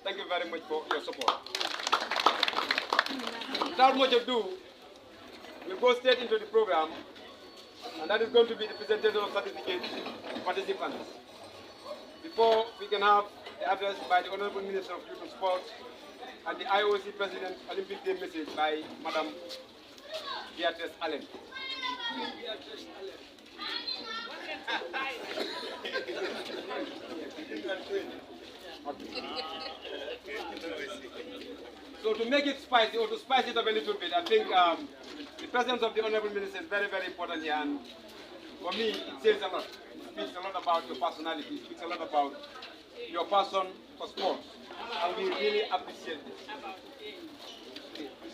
Thank you very much for your support. Without much ado, we'll go straight into the program, and that is going to be the presentation of certificates to participants. Before we can have the address by the Honorable Minister of Youth and Sports and the IOC President Olympic Day message by Madam Beatrice Allen. So to make it spicy, or to spice it up a little bit, I think the presence of the Honorable Minister is very, very important here. And for me, it says a lot. It speaks a lot about your personality. It speaks a lot about your passion for sports. And we really appreciate this.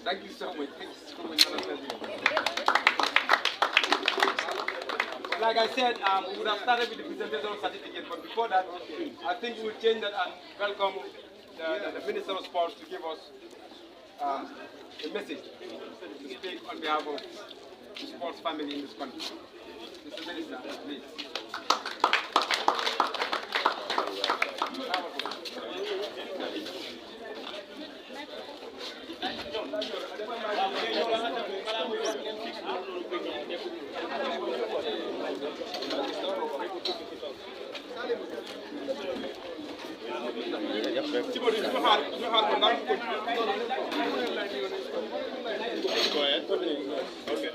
Thank you so much. Thank you so much, Madam President. Like I said, we would have started with the presentation of certificate, but before that, I think we will change that and welcome the Minister of Sports to give us a message to speak on behalf of the sports family in this country. Mr. Minister, please. Okay.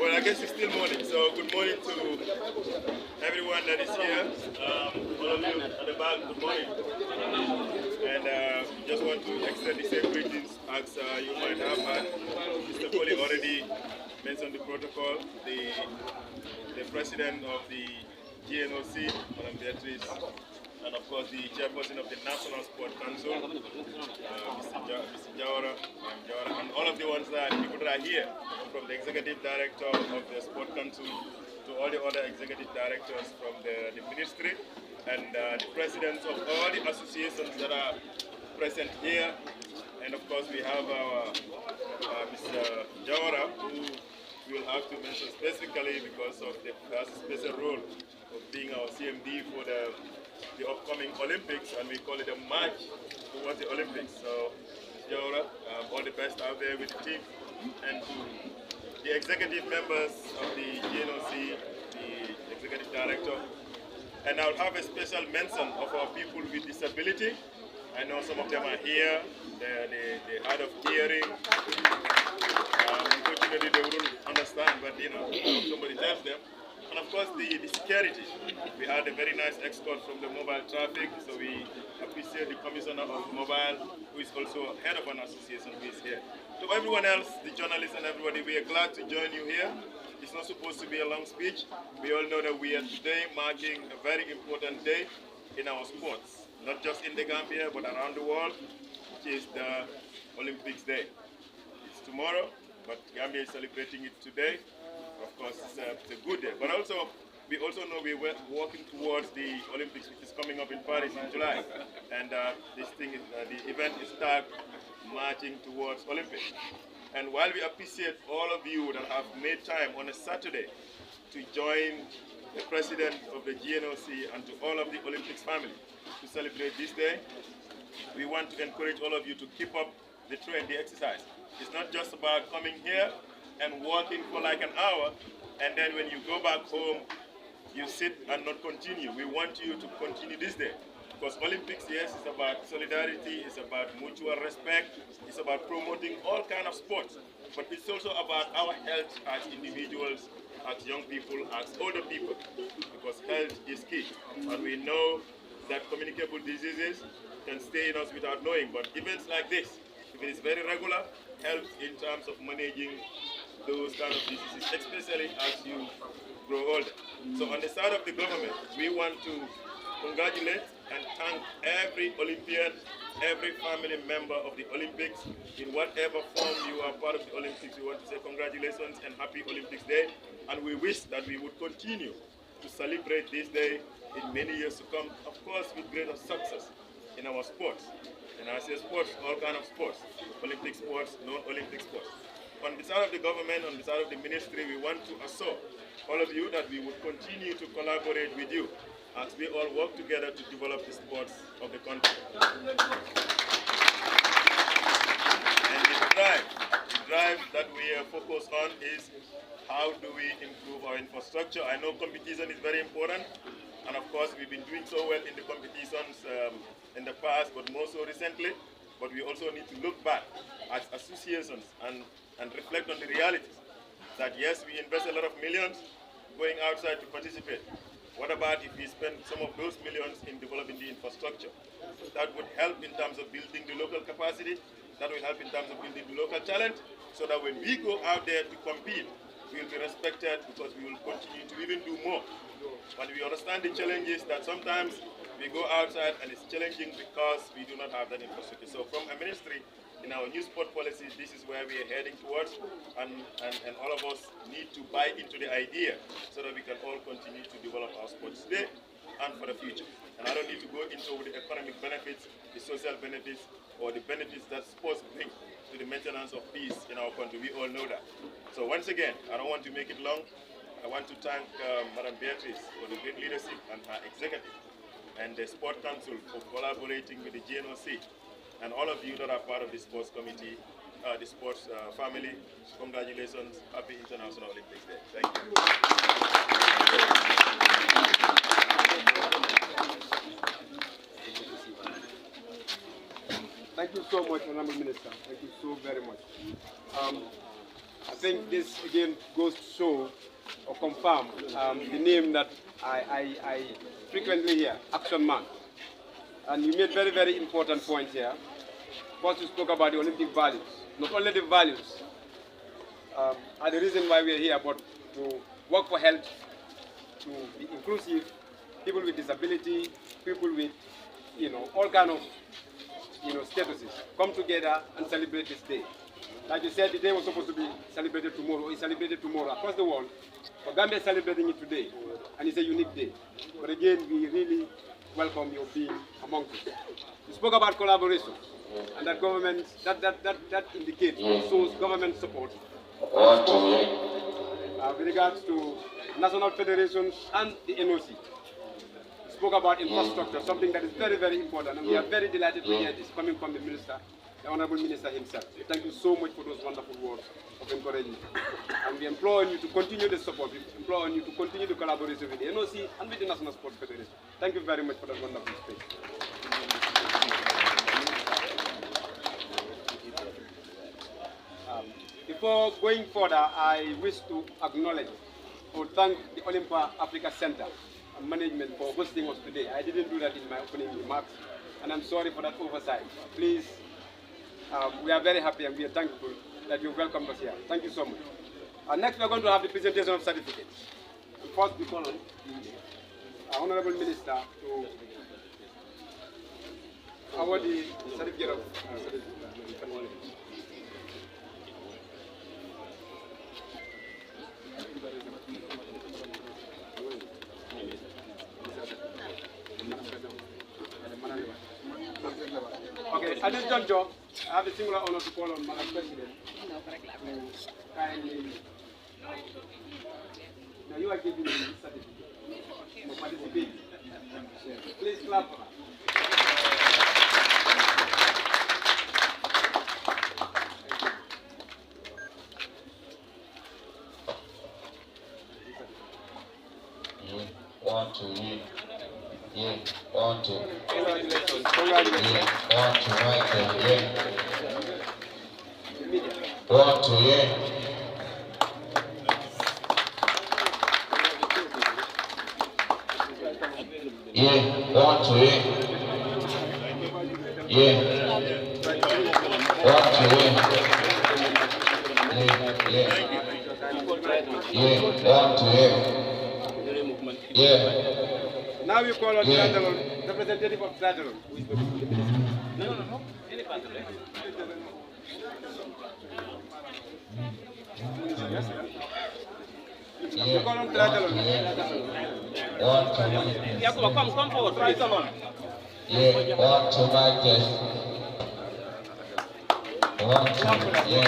Well, I guess it's still morning, so good morning to everyone that is here. All of you at the back, good morning. And just want to extend the same greetings as you might have had. Mr. Foley already mentioned the protocol. The president of the GNOC, Madam Beatrice, and of course the chairperson of the National Sport Council, Mr. Jawara, and all of the ones that people that are here, from the executive director of the Sport Council to all the other executive directors from the ministry, and the presidents of all the associations that are present here. And of course we have our Mr. Jawara, who we will have to mention specifically because of the special role of being our CMD for the upcoming Olympics, and we call it a march towards the Olympics. So, Jawara, all the best out there with the team, and to the executive members of the GNOC, the executive director. And I'll have a special mention of our people with disability. I know some of them are here, they're hard of hearing. Unfortunately, they wouldn't understand, but you know, somebody tells them. And of course, the security. We had a very nice escort from the mobile traffic, so we appreciate the commissioner of mobile, who is also head of an association who is here. To everyone else, the journalists and everybody, we are glad to join you here. It's not supposed to be a long speech. We all know that we are today marking a very important day in our sports, not just in the Gambia, but around the world, which is the Olympics Day. It's tomorrow, but Gambia is celebrating it today. Of course, it's a good day. But also, we also know we're working towards the Olympics, which is coming up in Paris in July. And this thing is, the event is tagged marching towards Olympics. And while we appreciate all of you that have made time on a Saturday to join the president of the GNOC and to all of the Olympics family to celebrate this day, we want to encourage all of you to keep up the trend, the exercise. It's not just about coming here and walking for like an hour, and then when you go back home, you sit and not continue. We want you to continue this day. Because Olympics, yes, is about solidarity, it's about mutual respect, it's about promoting all kinds of sports. But it's also about our health as individuals, as young people, as older people. Because health is key. And we know that communicable diseases can stay in us without knowing. But events like this, if it is very regular, helps in terms of managing those kind of diseases, especially as you grow older. So on the side of the government, we want to congratulate and thank every Olympian, every family member of the Olympics. In whatever form you are part of the Olympics, we want to say congratulations and happy Olympics Day. And we wish that we would continue to celebrate this day in many years to come, of course with greater success in our sports. And I say sports, all kinds of sports, Olympic sports, non-Olympic sports. On the side of the government, on the side of the ministry, we want to assure all of you that we would continue to collaborate with you as we all work together to develop the sports of the country. And the drive that we are focused on is how do we improve our infrastructure. I know competition is very important, and of course we've been doing so well in the competitions in the past, but more so recently. But we also need to look back as associations and reflect on the realities. That yes, we invest a lot of millions going outside to participate. What about if we spend some of those millions in developing the infrastructure? That would help in terms of building the local capacity, that will help in terms of building the local talent, so that when we go out there to compete, we will be respected because we will continue to even do more. But we understand the challenges that sometimes we go outside and it's challenging because we do not have that infrastructure. So from a ministry, in our new sport policy, this is where we are heading towards, and all of us need to buy into the idea so that we can all continue to develop our sports today and for the future. And I don't need to go into the economic benefits, the social benefits, or the benefits that sports bring to the maintenance of peace in our country. We all know that. So once again, I don't want to make it long. I want to thank Madam Beatrice for the great leadership and her executive and the Sport Council for collaborating with the GNOC. And all of you that are part of the sports committee, the sports family, congratulations. Happy International Olympics Day. Thank you. Thank you so much, Honorable Minister. Thank you so very much. I think this again goes to show or confirm the name that I frequently hear, Action Man. And you made very, very important points here. First, you spoke about the Olympic values. Not only the values are the reason why we are here, but to work for health, to be inclusive, people with disability, people with, all kind of, statuses come together and celebrate this day. Like you said, the day was supposed to be celebrated tomorrow. It's celebrated tomorrow across the world. But Gambia is celebrating it today, and it's a unique day. But again, we really welcome your being among us. You spoke about collaboration, and that government, that indicates or shows government support with regards to national federations and the NOC. You spoke about infrastructure, something that is very, very important, and we are very delighted to hear this coming from the minister, the Honorable Minister himself. Thank you so much for those wonderful words of encouragement. And we implore you to continue the support. We implore you to continue the collaboration with the NOC and with the National Sports Federation. Thank you very much for that wonderful speech. Before going further, I wish to acknowledge or thank the Olympia Africa Center and management for hosting us today. I didn't do that in my opening remarks, and I'm sorry for that oversight. Please, we are very happy and we are thankful that you welcomed us here. Thank you so much. Next, we are going to have the presentation of certificates. And first, we call on the Honorable Minister to award the certificate of Okay, at this juncture, I have the singular honor to call on Madam President to kindly. Now you are giving me this certificate for participating. Please clap for her. One, two, yeah, one, two. Congratulations. Yeah, one, two, right there, yeah. One, two, yeah. Yeah, one, two, yeah. Yeah. One, two, yeah. Yeah, one, two, yeah. Yeah. Now you call on the representative of Trajalon. No. You call on Trajalon. Come forward, Trajalon. Yeah, one, two, like this. One, two, yeah.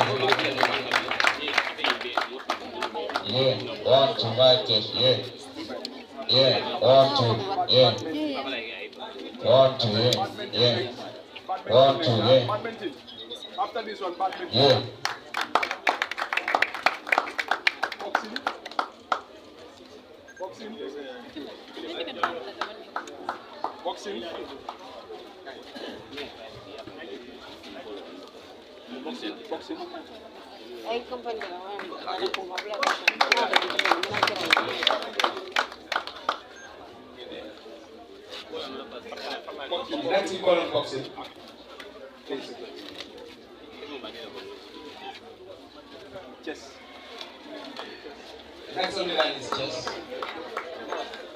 Yeah, one, two, like this, yeah. Yeah, 1, 2, yeah. 1, 2, yeah. Yeah. 1, 2, yeah. Badminton. After this one, badminton. Yeah. Boxing. Boxing. Boxing. Boxing. Ay, compañero, Next we call on boxing. Chess. Next on the line is chess.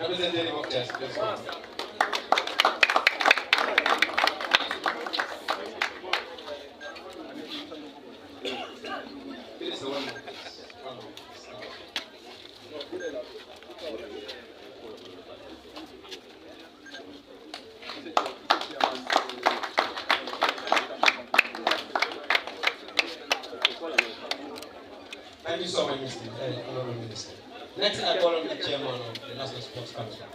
Representative of chess, please come. Please, one more. Thank you so much, Mr. Honorable Minister. Next, I call on the chairman of the National Sports Council.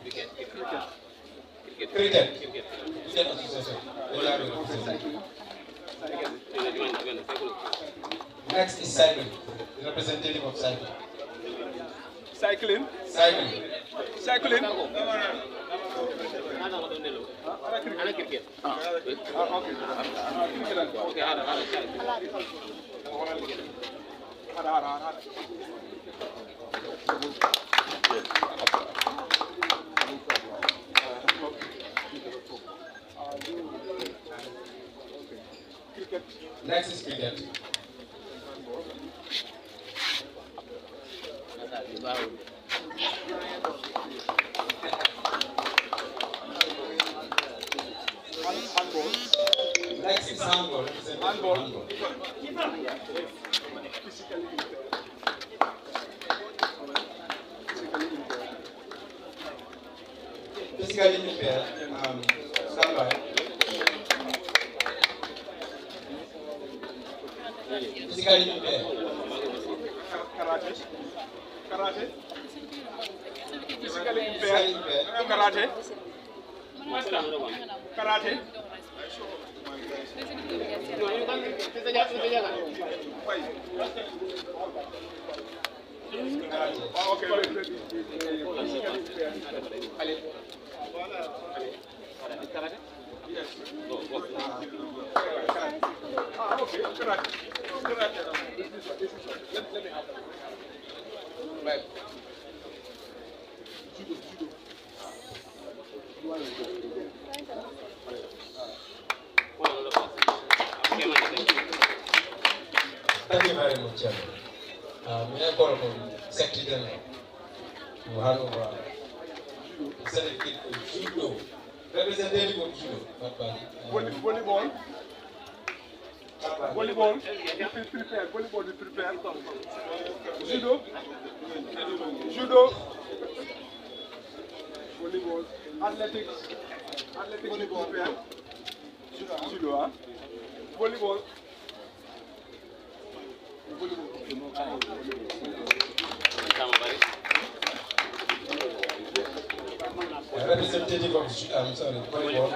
Cricket. Association. Next is cycling. The representative of cycling. Cycling. Cycling. Cycling. Next is cricket. Handball. Next is handball. Handball. Physically impaired. Stand by. Physically impaired. Karate. Karate. Physically impaired. Physically impaired. Karate. Karate. Oh, okay, wait. Karate? Yes. Okay, karate. Karate. This one. Let me have that. Right. Judo. Thank you very much, Chairman. May I call upon Secretary General to hand over the certificate of judo, representative of judo. Volleyball. Volleyball. Prepare. Volleyball is prepared. Judo. Volleyball. Athletics. Athletics is prepared. Judo. Volleyball. Representative of volleyball.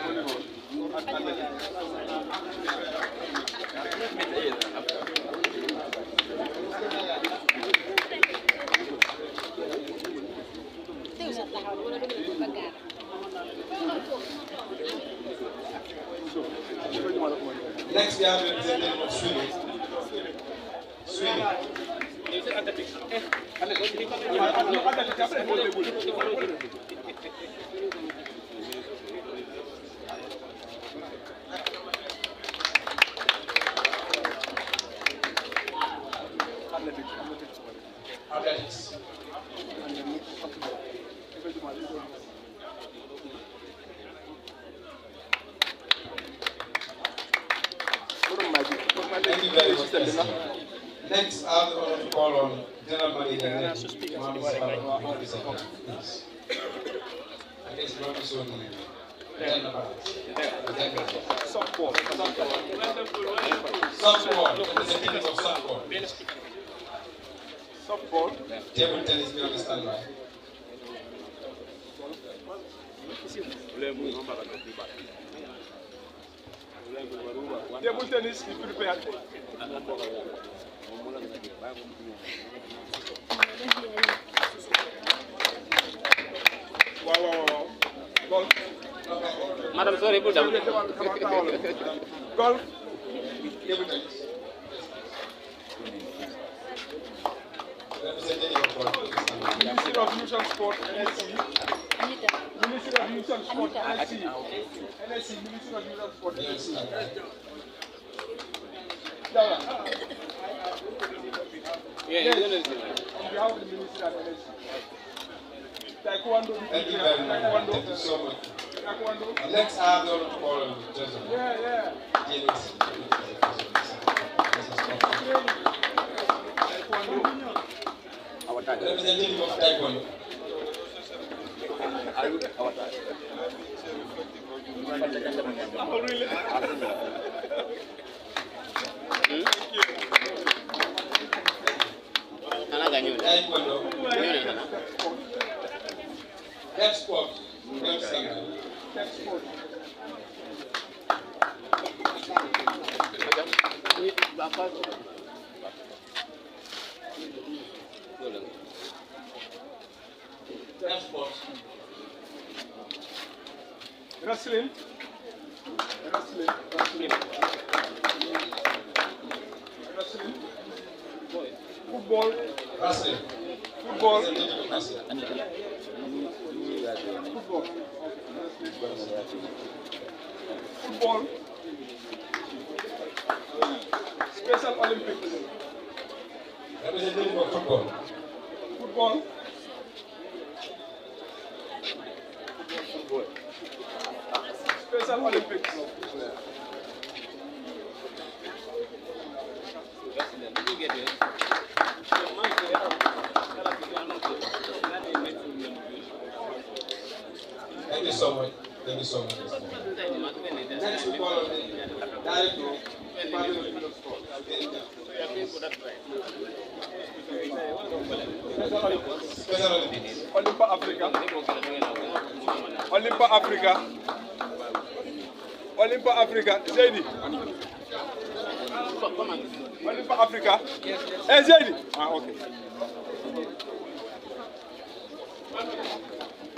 Next, we have the representative of swimming. Swimming. Athletics. Thank you very much. Next, I have the honor to call on General Manager Mohammed Sabah, please. I guess you want to show the Softball. Softball, representative of softball. Softball. Table tennis, we understand, right? Table tennis, you prepare. Wow. Golf. Madam, sorry, put down. Golf. Table tennis. Ministry of Youth and Sport, NSC. Ministry of Youth and Sport, NSC. NSC, Ministry of Youth and Sport, NSC. Yeah, On behalf of the Ministry of NSC. Taekwondo. Thank you very much. Thank you so much. Taekwondo. Next, I have the call on the president. Yeah. Representative of Taekwondo. Oh, really? Taekwondo. Deaf sport. Deaf singer. Deaf sport. Deaf sport. Wrestling. Football. Wrestling. Football. Representative of wrestling. Football. Special Olympics. Representative of football. Football. Special Olympics. Thank you so much. Thank you so much. Next, we call on the director of Department of Youth and Sport. Special Olympics. Olympic Africa. Olympic Africa. Olympic Africa. Zaidi. Olympic Africa. Zaidi. Okay.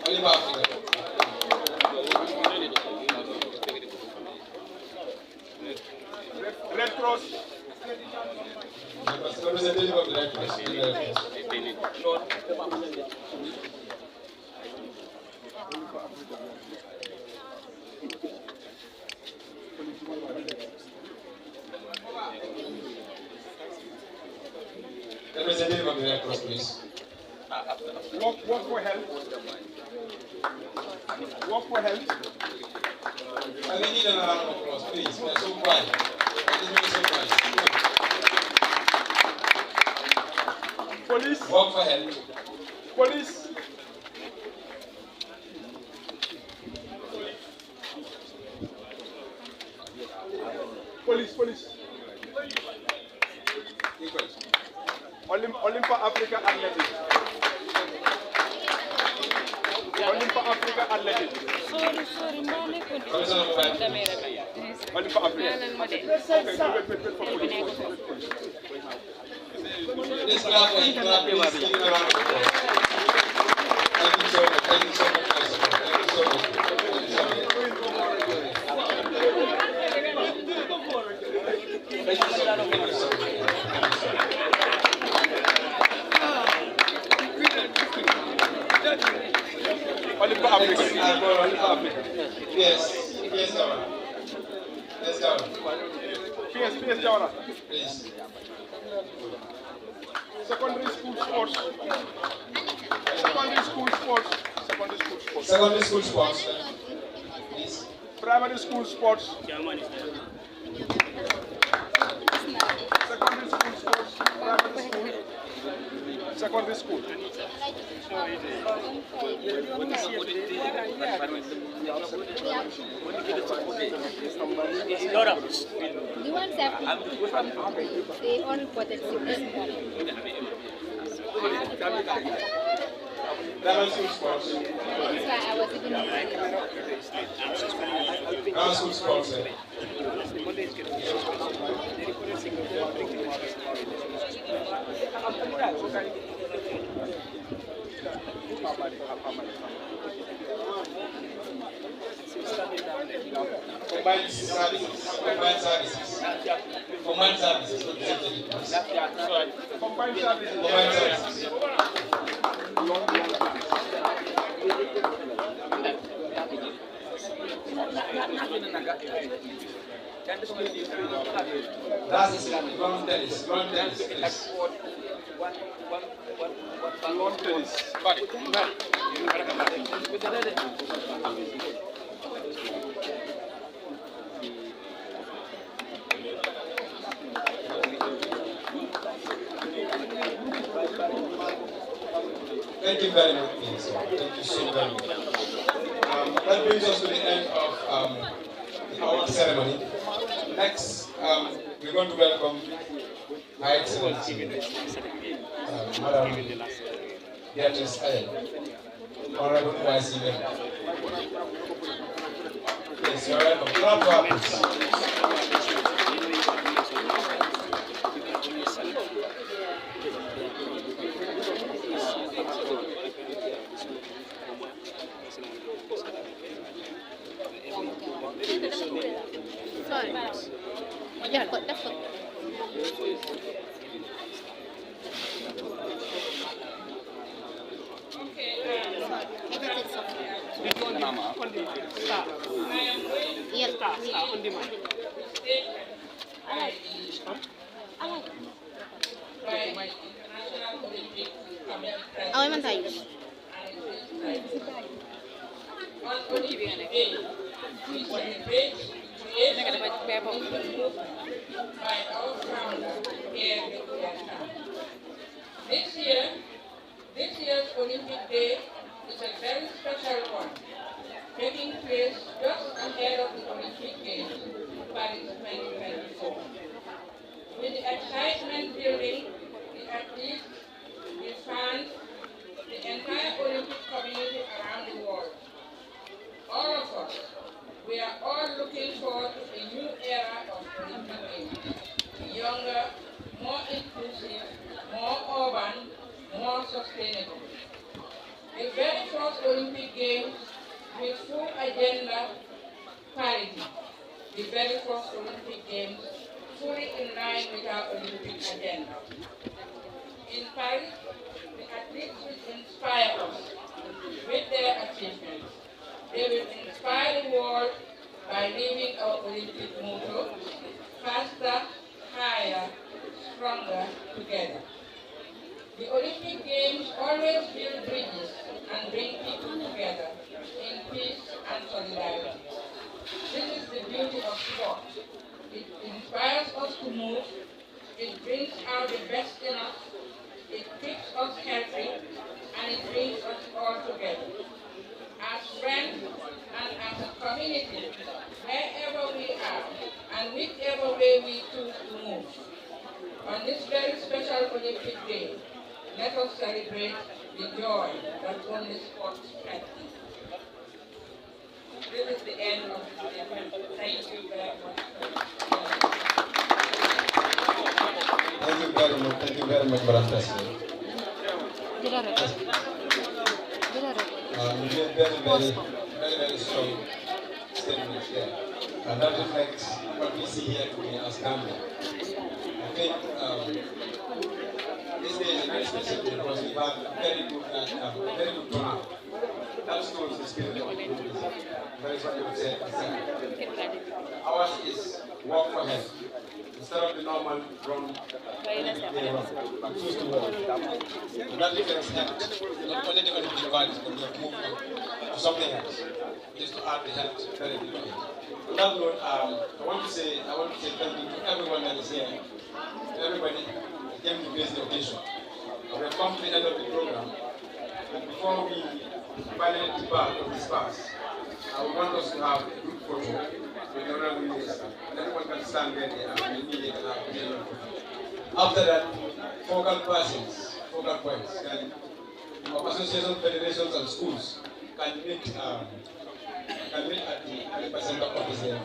Olympic Africa. Red Cross. Representative of the Red Cross. Representative of the Red Cross, please. Work for health. Work for health. And we need another round of applause, please. We are so quiet. This is so quiet. Police. Work for health. Police. Police. Olympic Africa Athletic. Olympic Africa Athletic. Sorry, mami. Commissioner of Mobile. Olympic Africa. Okay, wait for police. Please clap for him. Clap, please. Give him a round of applause. Thank you so much. Thank you so much. Thank you so much. Thank you so much. Olympic Africa. Olympic Africa. Yes, Governor. Yes, Governor. PS Jawara. Please. Secondary school sports. Secondary school sports. Secondary school sports. Please. Primary school sports. Secondary school sports. Primary school. Secondary school. The ones that they all reported sickness. Grammar school sports. That's why I was even Grammar school sports. Combined services. Combined services. Combined services. Combined services. Combined services. That's lawn tennis. Lawn tennis. Please. Lawn tennis. Thank you very much, please. Thank you so very much. That brings us to the end of the award ceremony. Next, we're going to welcome Her Excellency, Madam Beatrice Ayen, Honorable YC member. Yes, you're welcome. Clap for her, please. Yeah, got that one. This year's Olympic Day is a very special one, taking place just ahead of the Olympic Games, Paris 2024. With the excitement building, the athletes, the fans, the entire Olympic community around the world. All of us, we are all looking forward to a new era of Olympic Games. Younger, more inclusive, more urban, more sustainable. The very first Olympic Games with full agenda parity. The very first Olympic Games fully in line with our Olympic agenda. In Paris, the athletes will inspire us with their achievements. They will inspire the world by living our Olympic motto, faster, higher, stronger together. The Olympic Games always build bridges and bring people together in peace and solidarity. This is the beauty of sport. It inspires us to move, it brings out the best in us, it keeps us healthy, and it brings us all together. As friends and as a community, wherever we are and whichever way we choose to move. On this very special Olympic Day, let us celebrate the joy that only sports can give. This is the end of the event. Thank you very much. Thank you very much. Thank you very much, Madam President. You have very strong statements there. And that reflects what we see here today as Gambia. I think this day is very special because we have very good turnout. That shows the spirit of the group. That is what you would say. Ours is walk for health. Instead of the normal run, they run. We choose to walk. And that reflects health. Not only the Olympic values, but we have moved on to something else. Just to add the health very important. On that note, I want to say thank you to everyone that is here. Everybody came to grace the occasion. We have come to the end of the program. And before we finally depart of this pass, I would want us to have a group photo with the Honorable Minister. And everyone can stand where they are and immediately have a photo. After that, focal points can of associations, federations, and schools can meet at the center office there.